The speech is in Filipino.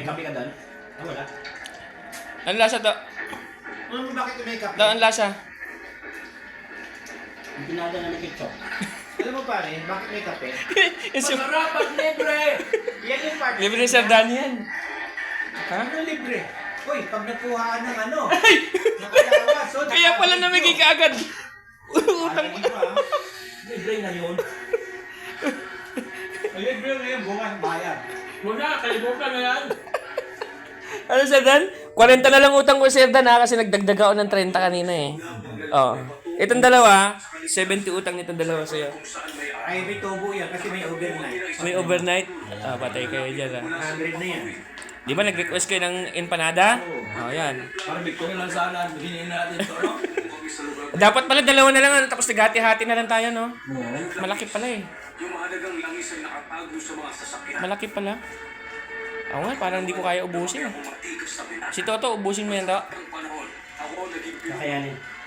kape ka doon? Ah, wala. Ang lasa to? Alam mo bakit may kape? Ang lasa. Yung pinada na may ketchup. Alam mo pare, bakit may kape? Masarap at libre! Yan yung part. Libre sa Dan yan. Ha? Ano libre? Uy, pag nagkuhaan ng ano, nakalawa. So, Kaya pala namigay ka agad. Utang. Libre na yun. Libre na yun, bukas bayad. Muna, kalimutan na yan. Ano Sir Dan? 40 na lang utang ko Sir Dan ha, kasi nagdagdag ako ng 30 kanina eh. Oh. Itong dalawa, 70 utang nitong dalawa sa'yo. Ay, may tubo yan kasi may overnight. May overnight? Ah, patay kayo dyan ha. 100 na yan. Di ba nag-request kayo ng empanada? Oh, yan. Parang Victoria lang sana, bigyan natin ito, no? Dapat pala dalawa na lang, ano, tapos naghati-hati na lang tayo, no? Malaki pala eh. Yung mahalagang langis ay nakatago sa mga sasakyan. Malaki pala. Ako nga, parang hindi ko kaya ubusin. Matigas na pinag- Si Toto, ubusin mo yan, to. Ang panahon, ako naging Kakayanin.